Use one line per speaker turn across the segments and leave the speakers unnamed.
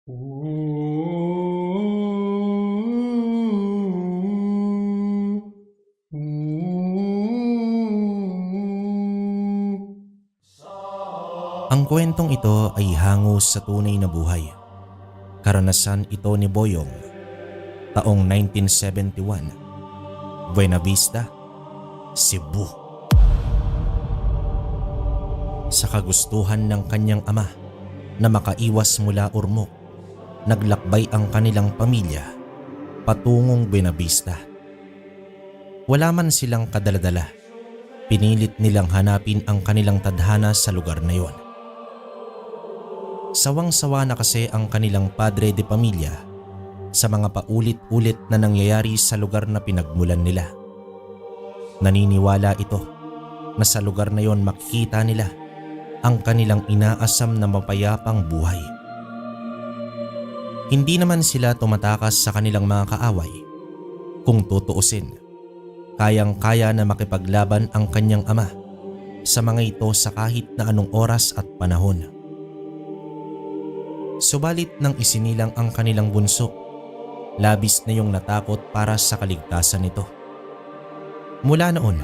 Ang kwentong ito ay hango sa tunay na buhay. Karanasan ito ni Boyong, taong 1971, Buena Vista, Cebu. Sa kagustuhan ng kanyang ama na makaiwas mula Ormoc, naglakbay ang kanilang pamilya patungong Buena Vista. Wala man silang kadaladala, pinilit nilang hanapin ang kanilang tadhana sa lugar na yon. Sawang-sawa na kasi ang kanilang padre de pamilya sa mga paulit-ulit na nangyayari sa lugar na pinagmulan nila. Naniniwala ito na sa lugar na yon makikita nila ang kanilang inaasam na mapayapang buhay. Hindi naman sila tumatakas sa kanilang mga kaaway. Kung tutuusin, kayang-kaya na makipaglaban ang kanyang ama sa mga ito sa kahit na anong oras at panahon. Subalit nang isinilang ang kanilang bunso, labis na yung natakot para sa kaligtasan nito. Mula noon,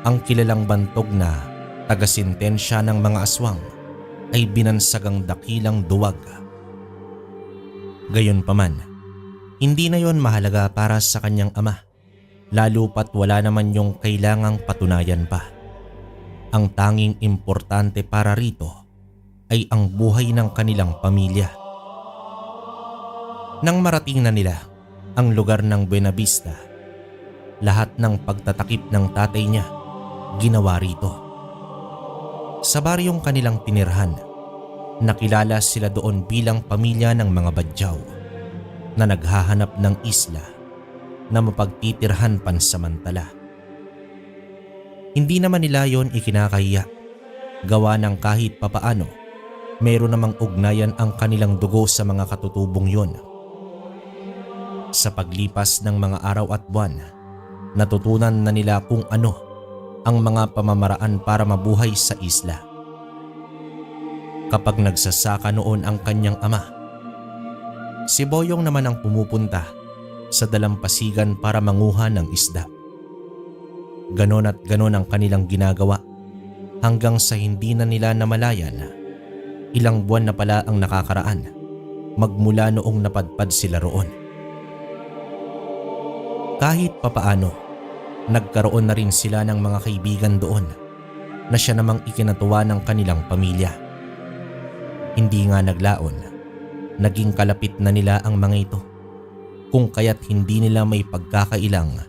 ang kilalang bantog na tagasintensya ng mga aswang ay binansagang dakilang duwag. Gayunpaman, hindi na yon mahalaga para sa kanyang ama, lalo pat wala naman yung kailangang patunayan pa. Ang tanging importante para rito ay ang buhay ng kanilang pamilya. Nang marating na nila ang lugar ng Buena Vista, lahat ng pagtatakip ng tatay niya ginawa rito. Sa baryong kanilang tinirhan, nakilala sila doon bilang pamilya ng mga Badyaw na naghahanap ng isla na mapagtitirhan pansamantala. Hindi naman nila yon ikinakahiya, gawa ng kahit papaano meron namang ugnayan ang kanilang dugo sa mga katutubong yon. Sa paglipas ng mga araw at buwan, natutunan na nila kung ano ang mga pamamaraan para mabuhay sa isla. Kapag nagsasaka noon ang kanyang ama, si Boyong naman ang pumupunta sa dalampasigan para manguha ng isda. Ganon at ganon ang kanilang ginagawa hanggang sa hindi na nila namalayan. Ilang buwan na pala ang nakakaraan magmula noong napadpad sila roon. Kahit papaano, nagkaroon na rin sila ng mga kaibigan doon na siya namang ikinatuwa ng kanilang pamilya. Hindi nga naglaon, naging kalapit na nila ang mga ito, kung kaya't hindi nila may pagkakailang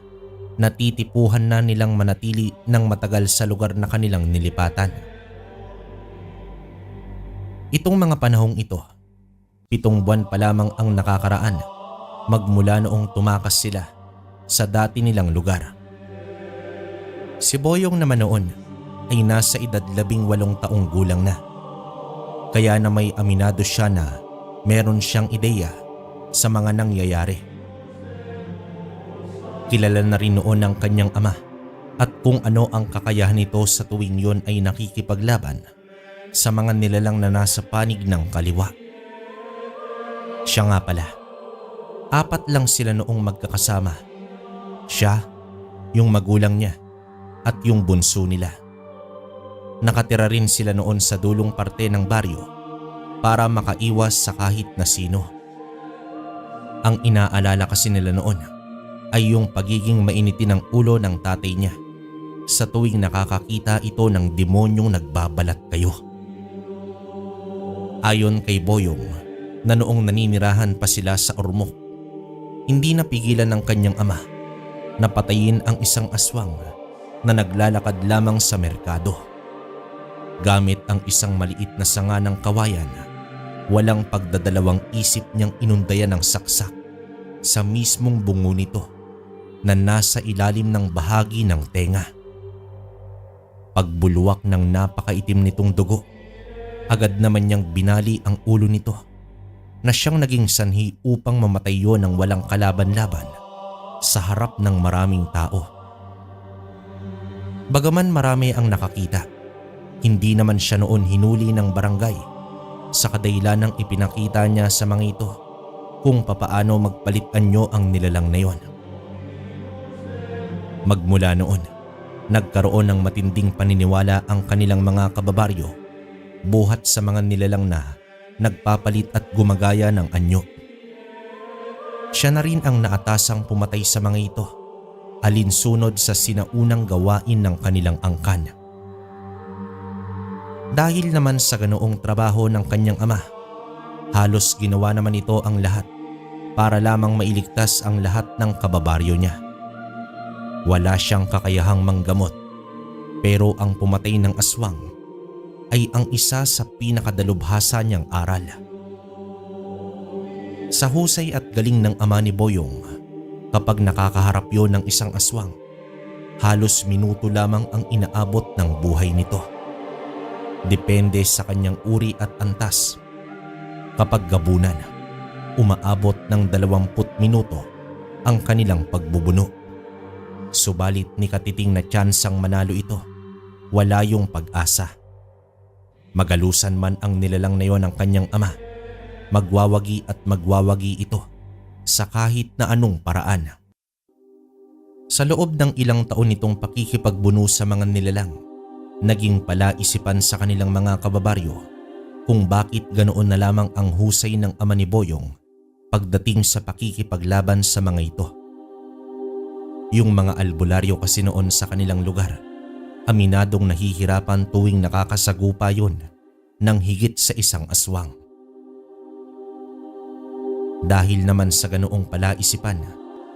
natitipuhan na nilang manatili ng matagal sa lugar na kanilang nilipatan. Itong mga panahong ito, 7 buwan pa lamang ang nakakaraan magmula noong tumakas sila sa dati nilang lugar. Si Boyong naman noon ay nasa edad 18 taong gulang na, kaya na may aminado siya na meron siyang ideya sa mga nangyayari. Kilala na rin noon ng kanyang ama at kung ano ang kakayahan nito sa tuwing yon ay nakikipaglaban sa mga nilalang na nasa panig ng kaliwa. Siya nga pala, 4 lang sila noong magkakasama. Siya, yung magulang niya, at yung bunso nila. Nakatira rin sila noon sa dulong parte ng baryo para makaiwas sa kahit na sino. Ang inaalala kasi nila noon ay yung pagiging mainitin ng ulo ng tatay niya sa tuwing nakakakita ito ng demonyong nagbabalat kayo. Ayon kay Boyong na noong naninirahan pa sila sa Ormoc, hindi napigilan ng kanyang ama na patayin ang isang aswang na naglalakad lamang sa merkado. Gamit ang isang maliit na sanga ng kawayan, walang pagdadalawang isip niyang inundayan ng saksak sa mismong bungo nito na nasa ilalim ng bahagi ng tenga. Pagbulwak ng napakaitim nitong dugo, agad naman niyang binali ang ulo nito na siyang naging sanhi upang mamatay yon ng walang kalaban-laban sa harap ng maraming tao. Bagaman marami ang nakakita, hindi naman siya noon hinuli ng barangay sa kadahilanang ipinakita niya sa mga ito kung papaano magpalit anyo ang nilalang na yon. Magmula noon, nagkaroon ng matinding paniniwala ang kanilang mga kababaryo buhat sa mga nilalang na nagpapalit at gumagaya ng anyo. Siya na rin ang naatasang pumatay sa mga ito, alinsunod sa sinaunang gawain ng kanilang angkan. Dahil naman sa ganoong trabaho ng kanyang ama, halos ginawa naman ito ang lahat para lamang mailigtas ang lahat ng kababaryo niya. Wala siyang kakayahang manggamot, pero ang pumatay ng aswang ay ang isa sa pinakadalubhasa niyang aral. Sa husay at galing ng ama ni Boyong, kapag nakakaharap yon ng isang aswang, halos minuto lamang ang inaabot ng buhay nito. Depende sa kanyang uri at antas. Kapag gabunan, umaabot ng 20 minuto ang kanilang pagbubuno. Subalit ni katiting na tsansang manalo ito, wala yung pag-asa. Magalusan man ang nilalang na yon ng kanyang ama, magwawagi at magwawagi ito sa kahit na anong paraan. Sa loob ng ilang taon nitong pakikipagbuno sa mga nilalang, naging palaisipan sa kanilang mga kababaryo kung bakit ganoon na lamang ang husay ng ama ni Boyong pagdating sa pakikipaglaban sa mga ito. Yung mga albularyo kasi noon sa kanilang lugar, aminadong nahihirapan tuwing nakakasagupa yon ng higit sa isang aswang. Dahil naman sa ganoong palaisipan,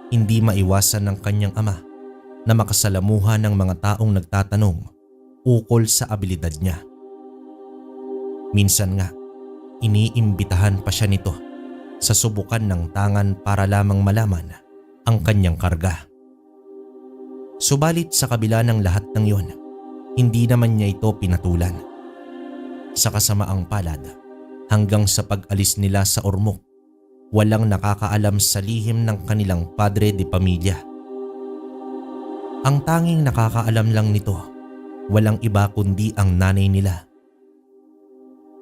hindi maiwasan ng kanyang ama na makasalamuha ng mga taong nagtatanong ukol sa abilidad niya. Minsan nga, iniimbitahan pa siya nito sa subukan ng tangan para lamang malaman ang kanyang karga. Subalit sa kabila ng lahat ng yon, hindi naman niya ito pinatulan. Sa kasamaang palad, hanggang sa pag-alis nila sa ormok, walang nakakaalam sa lihim ng kanilang padre de pamilya. Ang tanging nakakaalam lang nito, walang iba kundi ang nanay nila.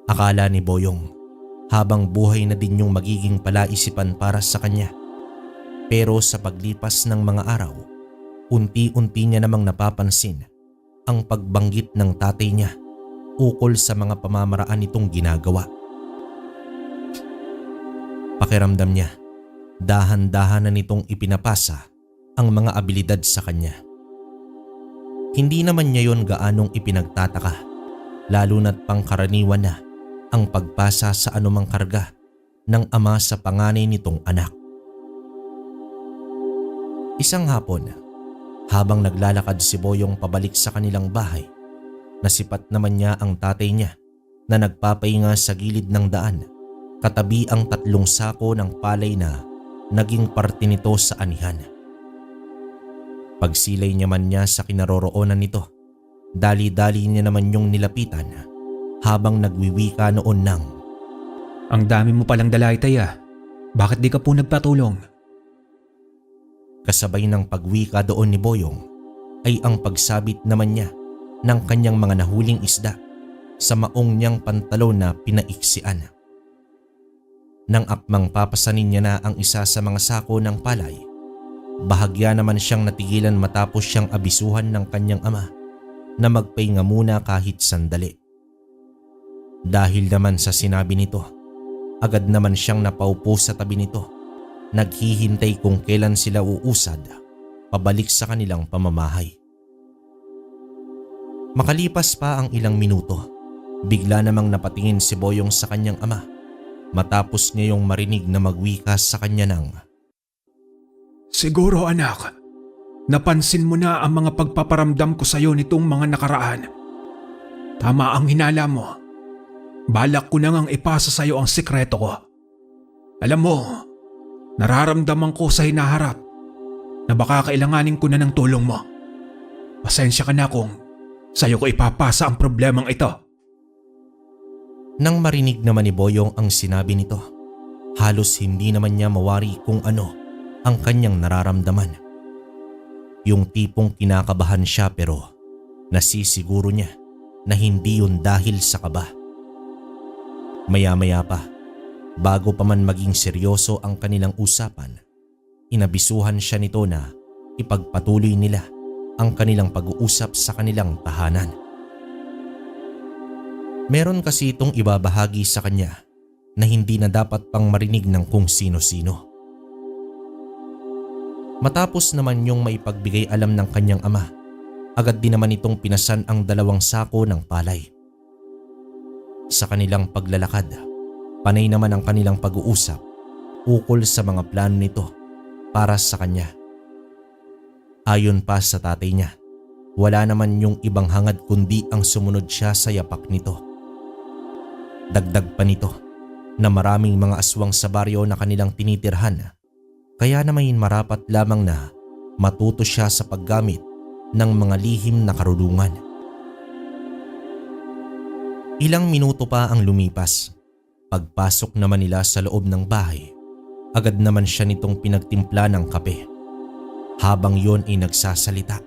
Akala ni Boyong, habang buhay na din yung magiging palaisipan para sa kanya. Pero sa paglipas ng mga araw, unti-unti niya namang napapansin ang pagbanggit ng tatay niya ukol sa mga pamamaraan nitong ginagawa. Pakiramdam niya, dahan-dahan na nitong ipinapasa ang mga abilidad sa kanya. Hindi naman niya yon gaanong ipinagtataka, lalo na't pangkaraniwan na ang pagpasa sa anumang karga ng ama sa panganay nitong anak. Isang hapon, habang naglalakad si Boyong pabalik sa kanilang bahay, nasipat naman niya ang tatay niya na nagpapahinga sa gilid ng daan, katabi ang 3 sako ng palay na naging parte nito sa anihan. Pagsilay naman niya sa kinaroroonan nito, dali-dali niya naman yung nilapitan habang nagwiwika noon ng,
"Ang dami mo palang dala, Itay ah. Bakit di ka po nagpatulong?"
Kasabay ng pagwika doon ni Boyong ay ang pagsabit naman niya ng kanyang mga nahuling isda sa maong niyang pantalon na pinaiksian. Nang akmang papasanin niya na ang isa sa mga sako ng palay, bahagya naman siyang natigilan matapos siyang abisuhan ng kanyang ama na magpahinga muna kahit sandali. Dahil naman sa sinabi nito, agad naman siyang napaupo sa tabi nito, naghihintay kung kailan sila uusad pabalik sa kanilang pamamahay. Makalipas pa ang ilang minuto, bigla namang napatingin si Boyong sa kanyang ama matapos niya yung marinig na magwika sa kanya ng,
"Siguro anak, napansin mo na ang mga pagpaparamdam ko sa iyo nitong mga nakaraan. Tama ang hinala mo. Balak ko na ngang ipasa sa iyo ang sikreto ko. Alam mo, nararamdaman ko sa hinaharap na baka kailanganin ko na ng tulong mo. Pasensya ka na kung sa iyo ko ipapasa ang problemang ito."
Nang marinig naman ni Boyong ang sinabi nito, halos hindi naman niya mawari kung ano ang kanyang nararamdaman. Yung tipong kinakabahan siya pero nasisiguro niya na hindi yun dahil sa kaba. Maya-maya pa, bago pa man maging seryoso ang kanilang usapan, inabisuhan siya nito na ipagpatuloy nila ang kanilang pag-uusap sa kanilang tahanan. Meron kasi itong ibabahagi sa kanya na hindi na dapat pang marinig ng kung sino-sino. Matapos naman yung maipagbigay alam ng kanyang ama, agad din naman itong pinasan ang 2 sako ng palay. Sa kanilang paglalakad, panay naman ang kanilang pag-uusap ukol sa mga plano nito para sa kanya. Ayon pa sa tatay niya, wala naman yung ibang hangad kundi ang sumunod siya sa yapak nito. Dagdag pa nito na maraming mga aswang sa baryo na kanilang tinitirhan, kaya naman marapat lamang na matuto siya sa paggamit ng mga lihim na karunungan. Ilang minuto pa ang lumipas. Pagpasok naman nila sa loob ng bahay, agad naman siya nitong pinagtimpla ng kape. Habang yon ay nagsasalita.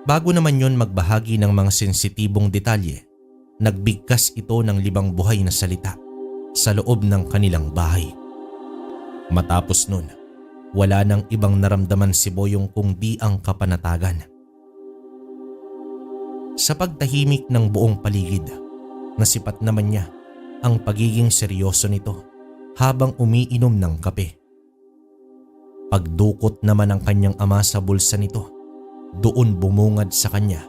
Bago naman yon magbahagi ng mga sensitibong detalye, nagbigkas ito ng 5 buhay na salita sa loob ng kanilang bahay. Matapos nun, wala nang ibang naramdaman si Boyong kundi ang kapanatagan. Sa pagtahimik ng buong paligid, nasipat naman niya ang pagiging seryoso nito habang umiinom ng kape. Pagdukot naman ng kanyang ama sa bulsa nito, doon bumungad sa kanya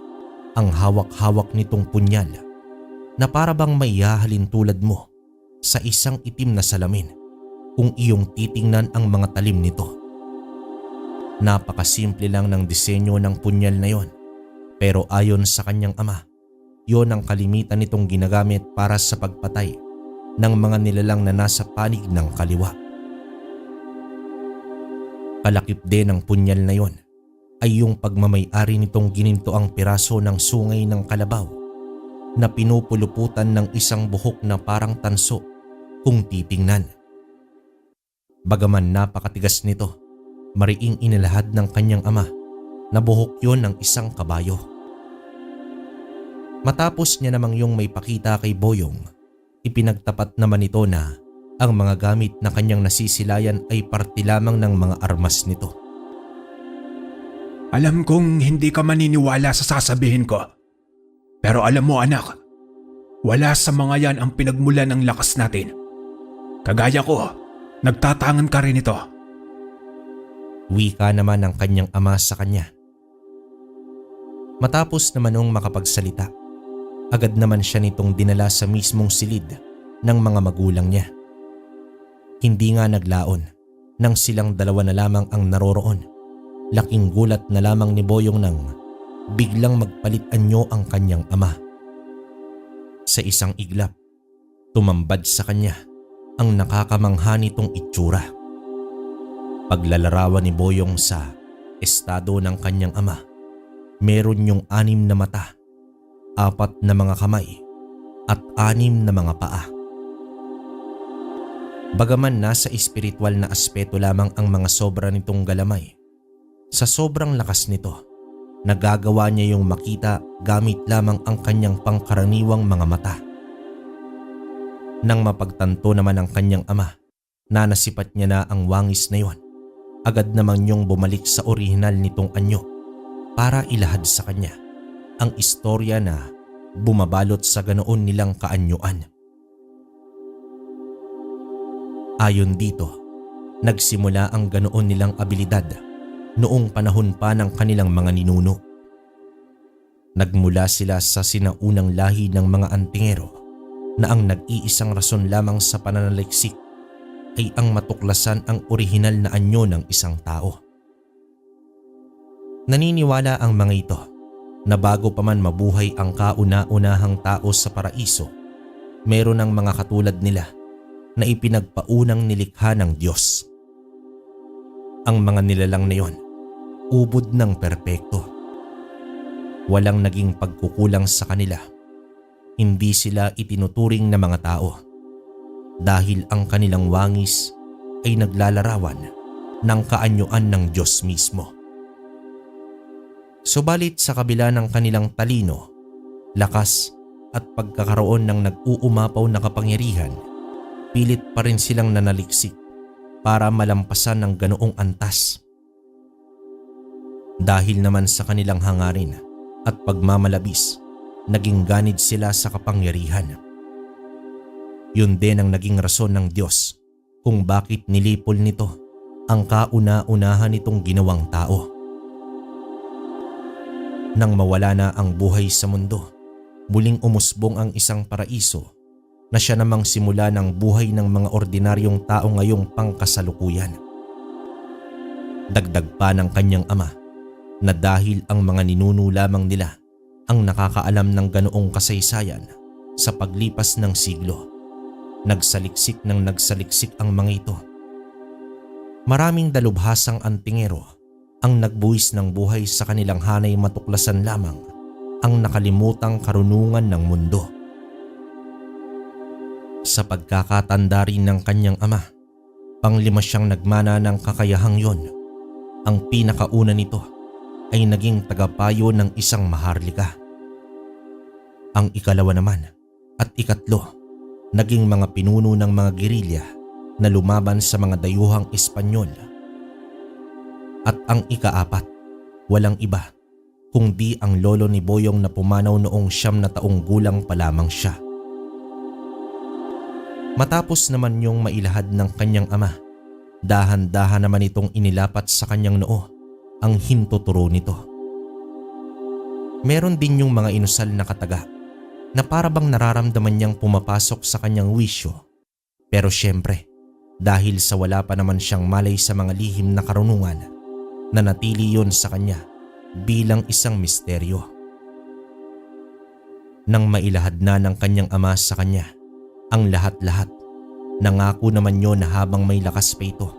ang hawak-hawak nitong punyal na para bang may hahalin tulad mo sa isang itim na salamin kung iyong titingnan ang mga talim nito. Napakasimple lang ng disenyo ng punyal na yon, pero ayon sa kanyang ama, yon ang kalimitan nitong ginagamit para sa pagpatay ng mga nilalang na nasa panig ng kaliwa. Kalakip din ng punyal na yon ay yung pagmamay-ari nitong ginintoang piraso ng sungay ng kalabaw na pinupuluputan ng isang buhok na parang tanso kung titingnan. Bagaman napakatigas nito, mariing inilahad ng kanyang ama na buhok yon ng isang kabayo. Matapos niya namang yung may pakita kay Boyong, ipinagtapat naman ito na ang mga gamit na kanyang nasisilayan ay parte lamang ng mga armas nito.
Alam kong hindi ka maniniwala sa sasabihin ko. Pero alam mo anak, wala sa mga yan ang pinagmulan ng lakas natin. Kagaya ko, nagtatangan ka rin ito.
Wika naman ng kanyang ama sa kanya. Matapos naman nung makapagsalita, agad naman siya nitong dinala sa mismong silid ng mga magulang niya. Hindi nga naglaon nang silang 2 na lamang ang naroroon. Laking gulat na lamang ni Boyong nang biglang magpalit anyo ang kanyang ama. Sa isang iglap, tumambad sa kanya ang nakakamangha nitong itsura. Paglalarawan ni Boyong sa estado ng kanyang ama, meron yung 6 na mata, 4 na mga kamay at 6 na mga paa. Bagaman nasa espiritual na aspeto lamang ang mga sobra nitong galamay, sa sobrang lakas nito, nagagawa niya yung makita gamit lamang ang kanyang pangkaraniwang mga mata. Nang mapagtanto naman ang kanyang ama na nasipat niya na ang wangis na yon, agad naman yung bumalik sa orihinal nitong anyo para ilahad sa kanya ang istorya na bumabalot sa ganoon nilang kaanyuan. Ayon dito, nagsimula ang ganoon nilang abilidad noong panahon pa ng kanilang mga ninuno. Nagmula sila sa sinaunang lahi ng mga antingero na ang nag-iisang rason lamang sa pananaliksik ay ang matuklasan ang orihinal na anyo ng isang tao. Naniniwala ang mga ito na bago pa man mabuhay ang kauna-unahang tao sa paraiso, meron ng mga katulad nila na ipinagpaunang nilikha ng Diyos. Ang mga nilalang na yon, ubod ng perpekto. Walang naging pagkukulang sa kanila. Hindi sila itinuturing na mga tao dahil ang kanilang wangis ay naglalarawan ng kaanyuan ng Diyos mismo. Subalit sa kabila ng kanilang talino, lakas at pagkakaroon ng nag-uumapaw na kapangyarihan, pilit pa rin silang nanaliksik para malampasan ng ganoong antas. Dahil naman sa kanilang hangarin at pagmamalabis, naging ganid sila sa kapangyarihan. Yun din ang naging rason ng Diyos kung bakit nilipol nito ang kauna-unahan nitong ginawang tao. Nang mawala na ang buhay sa mundo, muling umusbong ang isang paraiso na siya namang simula ng buhay ng mga ordinaryong tao ngayong pangkasalukuyan. Dagdag pa ng kanyang ama na dahil ang mga ninuno lamang nila ang nakakaalam ng ganoong kasaysayan sa paglipas ng siglo, nagsaliksik ang mga ito. Maraming dalubhasang antingero ang nagbuwis ng buhay sa kanilang hanay matuklasan lamang ang nakalimutang karunungan ng mundo. Sa pagkakatanda rin ng kanyang ama, panglima siyang nagmana ng kakayahang yon. Ang pinakauna nito ay naging tagapayo ng isang maharlika. Ang ikalawa naman at ikatlo, naging mga pinuno ng mga gerilya na lumaban sa mga dayuhang Espanyol. At ang ikaapat, walang iba kundi ang lolo ni Boyong na pumanaw noong 9 na taong gulang pa lamang siya. Matapos naman yung mailahad ng kanyang ama, dahan-dahan naman itong inilapat sa kanyang noo ang hintuturo nito. Meron din yung mga inusal na kataga na para bang nararamdaman niyang pumapasok sa kanyang wisyo. Pero syempre, dahil sa wala pa naman siyang malay sa mga lihim na karunungan, nanatili yon sa kanya bilang isang misteryo. Nang mailahad na ng kanyang ama sa kanya ang lahat-lahat, nangako naman yon na habang may lakas pa ito,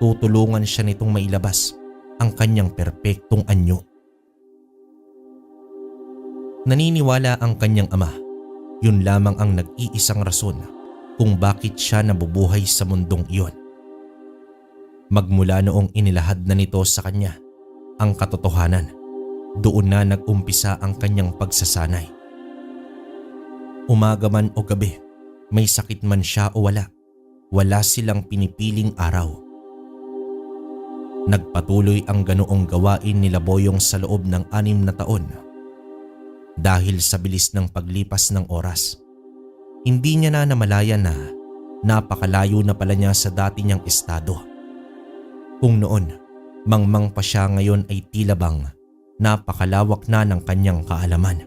tutulungan siya nitong mailabas ang kanyang perpektong anyo. Naniniwala ang kanyang ama, yun lamang ang nag-iisang rason kung bakit siya nabubuhay sa mundong iyon. Magmula noong inilahad na nito sa kanya ang katotohanan, doon na nag-umpisa ang kanyang pagsasanay. Umaga man o gabi, may sakit man siya o wala silang pinipiling araw. Nagpatuloy ang ganoong gawain nila Boyong sa loob ng 6 na taon. Dahil sa bilis ng paglipas ng oras, hindi niya na namalayan na napakalayo na pala niya sa dati niyang estado. Kung noon, mangmang pa siya, ngayon ay tila bang napakalawak na ng kanyang kaalaman.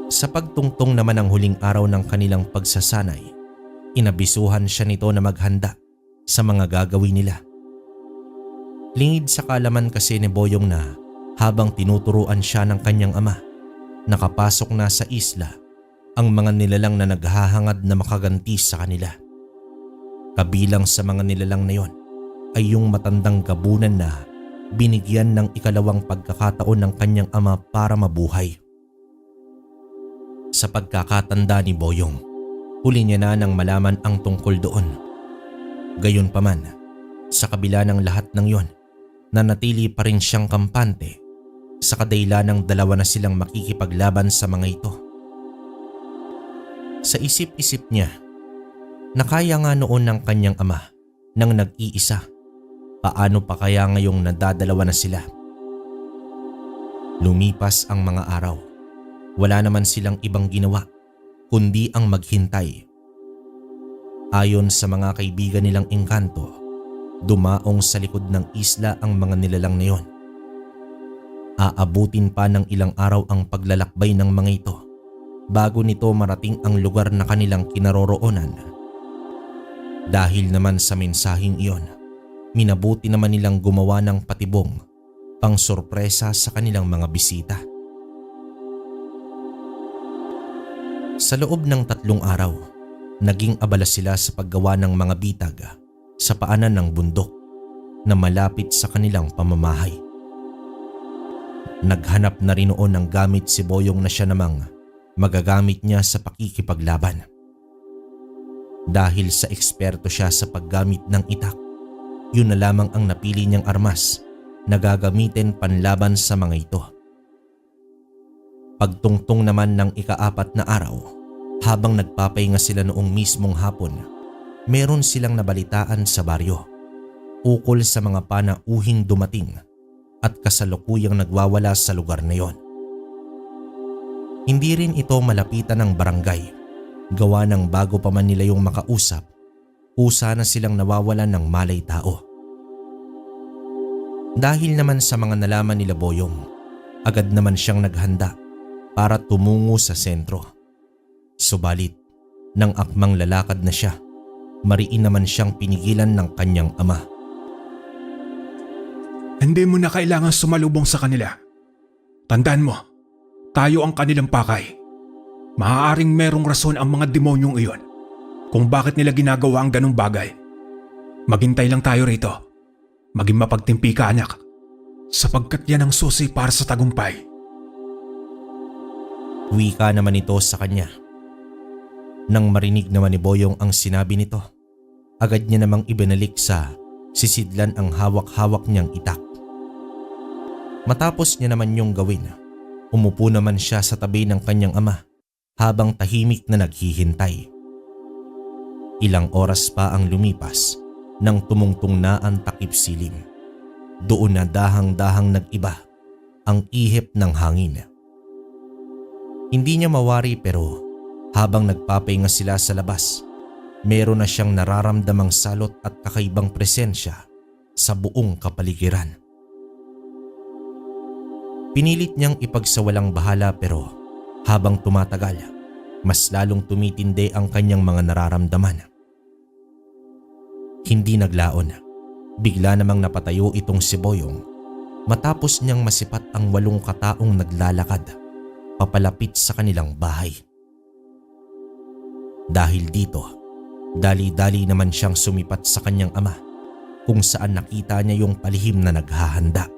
Sa pagtungtong naman ng huling araw ng kanilang pagsasanay, inabisuhan siya nito na maghanda sa mga gagawin nila. Lingid sa kaalaman kasi ni Boyong na habang tinuturuan siya ng kanyang ama, nakapasok na sa isla ang mga nilalang na naghahangad na makaganti sa kanila. Kabilang sa mga nilalang na yon ay yung matandang gabunan na binigyan ng ikalawang pagkakataon ng kanyang ama para mabuhay. Sa pagkakatanda ni Boyong, huli niya na nang malaman ang tungkol doon. Gayunpaman, sa kabila ng lahat ng yon, nanatili pa rin siyang kampante sa kadailanang dalawa na silang makikipaglaban sa mga ito. Sa isip-isip niya, na kaya nga noon ng kanyang ama nang nag-iisa, paano pa kaya ngayong nadadalawa na sila? Lumipas ang mga araw, wala naman silang ibang ginawa kundi ang maghintay. Ayon sa mga kaibigan nilang engkanto, dumaong sa likod ng isla ang mga nilalang na yon. Aabutin pa ng ilang araw ang paglalakbay ng mga ito bago nito marating ang lugar na kanilang kinaroroonan. Dahil naman sa mensaheng iyon, minabuti naman nilang gumawa ng patibong pang sorpresa sa kanilang mga bisita. Sa loob ng 3 araw, naging abala sila sa paggawa ng mga bitag sa paanan ng bundok na malapit sa kanilang pamamahay. Naghanap na rin noon ng gamit si Boyong na siya namang magagamit niya sa pakikipaglaban. Dahil sa eksperto siya sa paggamit ng itak, yun na lamang ang napili niyang armas na gagamitin panlaban sa mga ito. Pagtungtong naman ng ika-4 na araw, habang nagpapahinga sila noong mismong hapon, meron silang nabalitaan sa baryo ukol sa mga panauhing dumating at kasalukuyang nagwawala sa lugar na yon. Hindi rin ito malapitan ng barangay, gawa ng bago pa man nila yung makausap, kusa na silang nawawalan ng malay tao. Dahil naman sa mga nalaman nila Boyong, agad naman siyang naghanda para tumungo sa sentro. Subalit, nang akmang lalakad na siya, mariin naman siyang pinigilan ng kanyang ama.
Hindi mo na kailangan sumalubong sa kanila. Tandaan mo, tayo ang kanilang pakay. Maaaring merong rason ang mga demonyong iyon kung bakit nila ginagawa ang ganong bagay. Maghintay lang tayo rito. Maging mapagtimpi ka, anak, sapagkat yan ang susi para sa tagumpay.
Wika naman ito sa kanya. Nang marinig naman ni Boyong ang sinabi nito, agad niya namang ibinalik sa sisidlan ang hawak-hawak niyang itak. Matapos niya naman yung gawin, umupo naman siya sa tabi ng kanyang ama habang tahimik na naghihintay. Ilang oras pa ang lumipas nang tumungtong na ang takip silim. Doon na dahang-dahang nag-iba ang ihip ng hangin. Hindi niya mawari pero habang nagpapahinga sila sa labas, meron na siyang nararamdamang salot at kakaibang presensya sa buong kapaligiran. Pinilit niyang ipagsawalang bahala pero habang tumatagal, mas lalong tumitindi ang kanyang mga nararamdaman. Hindi naglaon, bigla namang napatayo itong si Boyong matapos niyang masipat ang 8 kataong naglalakad papalapit sa kanilang bahay. Dahil dito, dali-dali naman siyang sumipat sa kanyang ama kung saan nakita niya yung palihim na naghahanda.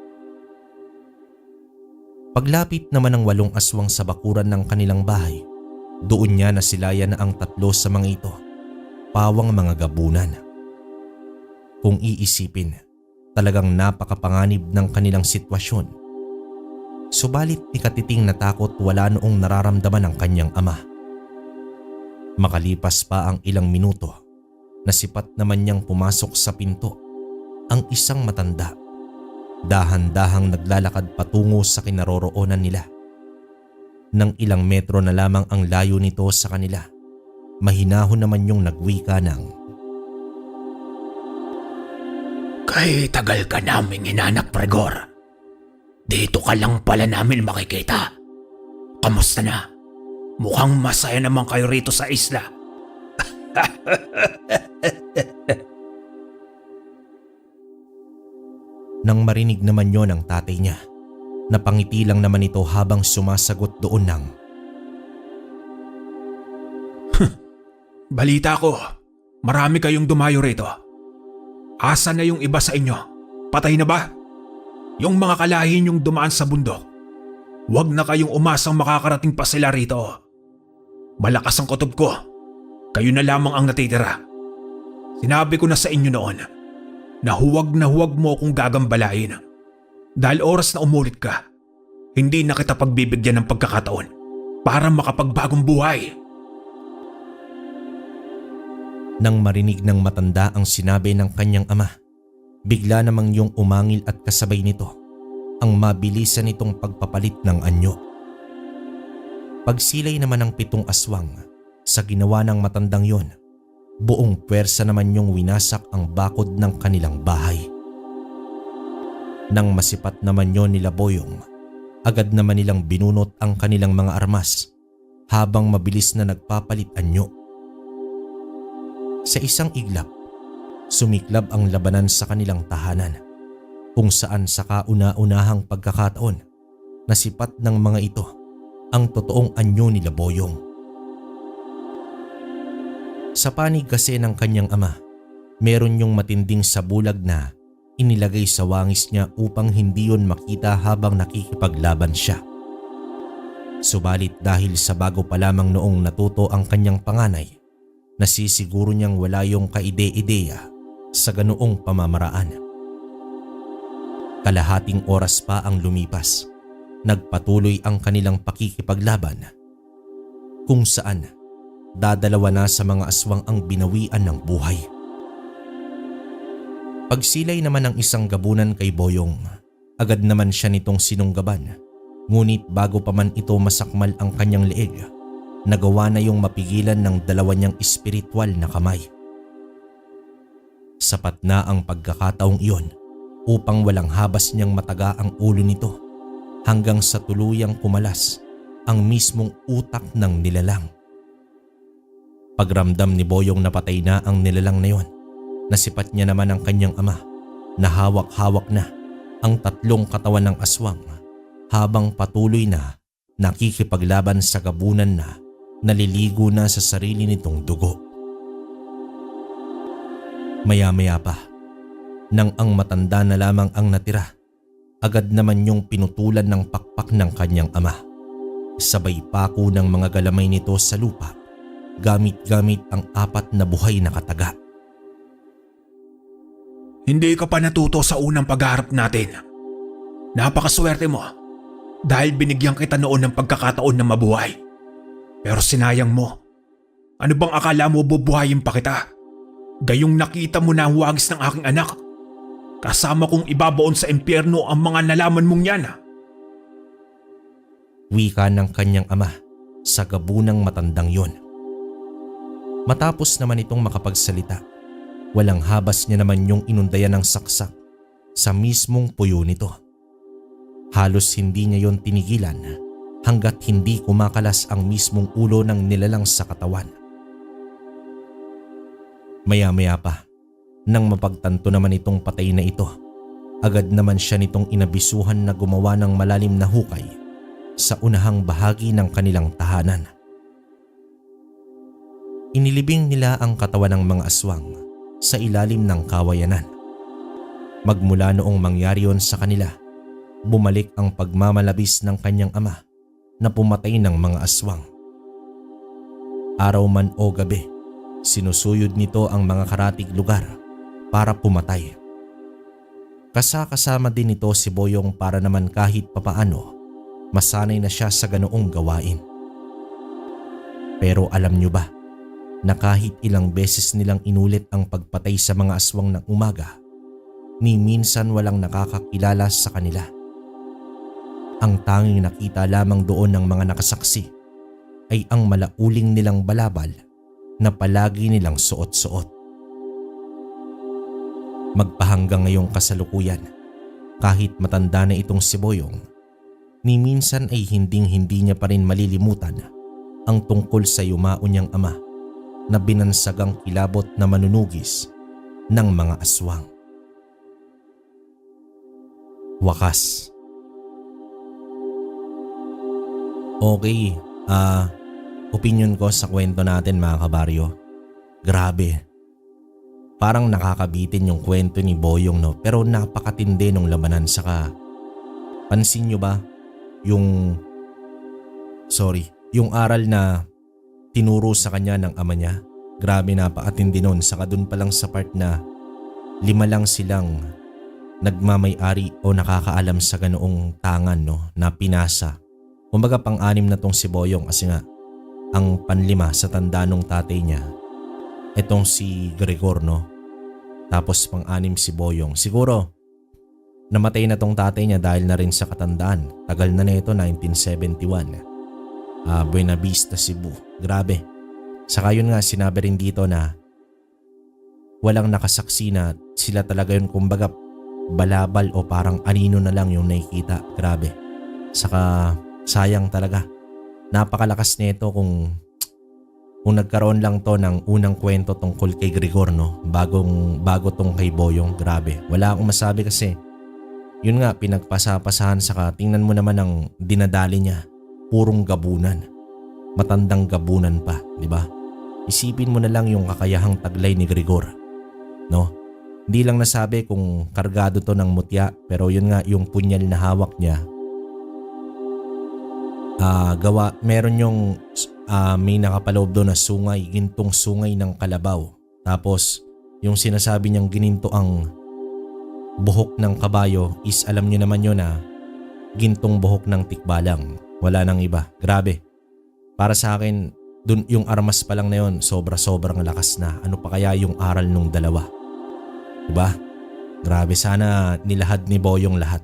Paglapit naman ng 8 aswang sa bakuran ng kanilang bahay, doon niya nasilayan na ang 3 sa mga ito, pawang mga gabunan. Kung iisipin, talagang napakapanganib ng kanilang sitwasyon. Subalit ikatiting na takot wala noong nararamdaman ng kanyang ama. Makalipas pa ang ilang minuto, nasipat naman niyang pumasok sa pinto ang isang matanda. Dahan-dahang naglalakad patungo sa kinaroroonan nila. Nang ilang metro na lamang ang layo nito sa kanila, mahinahon naman yung nagwika ng,
Kay tagal ka naming inanak, Pregor. Dito ka lang pala namin makikita. Kamusta na? Mukhang masaya naman kayo rito sa isla.
Nang marinig naman yon ng tatay niya, napangiti lang naman ito habang sumasagot doon ng,
Balita ko, marami kayong dumayo rito. Asa na yung iba sa inyo? Patay na ba? Yung mga kalahin yung dumaan sa bundok. Huwag na kayong umasang makakarating pa sila rito. Malakas ang kutob ko. Kayo na lamang ang natitira. Sinabi ko na sa inyo noon na huwag mo akong gagambalain. Dahil oras na umulit ka, hindi na kita pagbibigyan ng pagkakataon para makapagbagong buhay.
Nang marinig ng matanda ang sinabi ng kanyang ama, bigla namang yung umangil at kasabay nito ang mabilisan nitong pagpapalit ng anyo. Pagsilay naman ng 7 aswang sa ginawa ng matandang yon, buong puwersa naman yung winasak ang bakod ng kanilang bahay. Nang masipat naman yon nila Boyong, agad naman nilang binunot ang kanilang mga armas habang mabilis na nagpapalit anyo. Sa isang iglap, sumiklab ang labanan sa kanilang tahanan kung saan sa kauna-unahang pagkakataon nasipat ng mga ito ang totoong anyo nila Boyong. Sa panig kasi ng kanyang ama, meron yung matinding sabulag na inilagay sa wangis niya upang hindi yon makita habang nakikipaglaban siya. Subalit dahil sa bago pa lamang noong natuto ang kanyang panganay, nasisiguro niyang wala yung kaide-ideya sa ganoong pamamaraan. Kalahating oras pa ang lumipas nagpatuloy ang kanilang pakikipaglaban kung saan dadalawa na sa mga aswang ang binawian ng buhay. Pagsilay naman ng isang gabunan kay Boyong, agad naman siya nitong sinunggaban, ngunit bago pa man ito masakmal ang kanyang leeg, nagawa na yung mapigilan ng dalawa niyang espiritual na kamay. Sapat na ang pagkakataong iyon upang walang habas niyang mataga ang ulo nito hanggang sa tuluyang kumalas ang mismong utak ng nilalang. Pagramdam ni Boyong na patay na ang nilalang na yon, nasipat niya naman ang kanyang ama na hawak-hawak na ang tatlong katawan ng aswang habang patuloy na nakikipaglaban sa gabunan na naliligo na sa sarili nitong dugo. Maya-maya pa, nang ang matanda na lamang ang natira, agad naman yung pinutulan ng pakpak ng kanyang ama. Sabay pako ng mga galamay nito sa lupa, gamit-gamit ang 4 na buhay na kataga.
Hindi ka pa natuto sa unang pagharap natin. Napakaswerte mo dahil binigyan kita noon ng pagkakataon na mabuhay. Pero sinayang mo. Ano bang akala mo bubuhayin pa kita? Gayong nakita mo na ang wagis ng aking anak. Kasama kong ibabaon sa impyerno ang mga nalaman mong yan.
Wika ng kanyang ama sa gabunang matandang yon. Matapos naman itong makapagsalita, walang habas niya naman yung inundayan ng saksak sa mismong puyo nito. Halos hindi niya yon tinigilan hanggat hindi kumakalas ang mismong ulo ng nilalang sa katawan. Maya-maya pa, nang mapagtanto naman itong patay na ito, agad naman siya nitong inabisuhan na gumawa ng malalim na hukay sa unahang bahagi ng kanilang tahanan. Inilibing nila ang katawan ng mga aswang sa ilalim ng kawayanan. Magmula noong mangyari yon sa kanila, bumalik ang pagmamalabis ng kanyang ama na pumatay ng mga aswang. Araw man o gabi, sinusuyod nito ang mga karatig lugar para pumatay. Kasama din nito si Boyong para naman kahit papaano masanay na siya sa ganoong gawain. Pero alam niyo ba na kahit ilang beses nilang inulit ang pagpatay sa mga aswang ng umaga, ni minsan walang nakakakilala sa kanila. Ang tanging nakita lamang doon ng mga nakasaksi ay ang malauling nilang balabal na palagi nilang suot-suot. Magpahanggang ngayong kasalukuyan, kahit matanda na itong si Boyong, ni minsan ay hinding-hindi niya pa rin malilimutan ang tungkol sa yumao niyang ama na binansagang kilabot na manunugis ng mga aswang. Wakas. Okay, opinion ko sa kwento natin mga kabaryo. Grabe. Parang nakakabitin yung kwento ni Boyong, no? Pero napakatindi nung labanan. Saka pansin nyo ba yung aral na tinuro sa kanya ng ama niya? Grabe, napakatindi nun. Saka dun pa lang sa part na 5 lang silang nagmamay-ari o nakakaalam sa ganoong tangan, no, na pinasa. Kumbaga pang-6 na tong si Boyong kasi nga ang panlima sa tanda nung tatay niya etong si Gregor, no? Tapos pang-6 si Boyong. Siguro namatay na tong tatay niya dahil na rin sa katandaan. Tagal na ito, 1971. Buena Vista, Cebu. Grabe. Saka yun nga, sinabi rin dito na walang nakasaksi na sila talaga yun, kumbaga balabal o parang anino na lang yung nakikita. Grabe. Saka sayang talaga. Napakalakas nito kung nagkaroon lang to ng unang kwento tungkol kay Gregor, no? Bago tong kay Boyong. Grabe. Wala akong masabi kasi yun nga, pinagpasapasahan. Saka tingnan mo naman ang dinadali niya. Purong gabunan. Matandang gabunan pa, di ba? Isipin mo na lang yung kakayahang taglay ni Gregor, no? Hindi lang nasabi kung kargado to ng mutya, pero yun nga, yung punyal na hawak niya, meron yung may nakapaloob doon na sungay, gintong sungay ng kalabaw. Tapos yung sinasabi niyang gininto ang buhok ng kabayo is alam niyo naman yun na gintong buhok ng tikbalang. Wala nang iba. Grabe. Para sa akin, dun yung armas pa lang na yun, sobra-sobrang lakas na. Ano pa kaya yung aral nung dalawa? Diba? Grabe, sana nilahad ni Boyong lahat.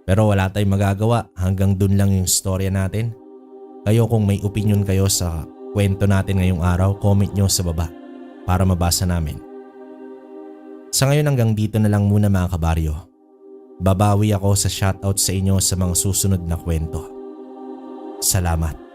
Pero wala tayong magagawa, hanggang dun lang yung storya natin. Kayo kung may opinion kayo sa kwento natin ngayong araw, comment nyo sa baba para mabasa namin. Sa ngayon hanggang dito na lang muna mga kabaryo. Babawi ako sa shoutout sa inyo sa mga susunod na kwento. Salamat.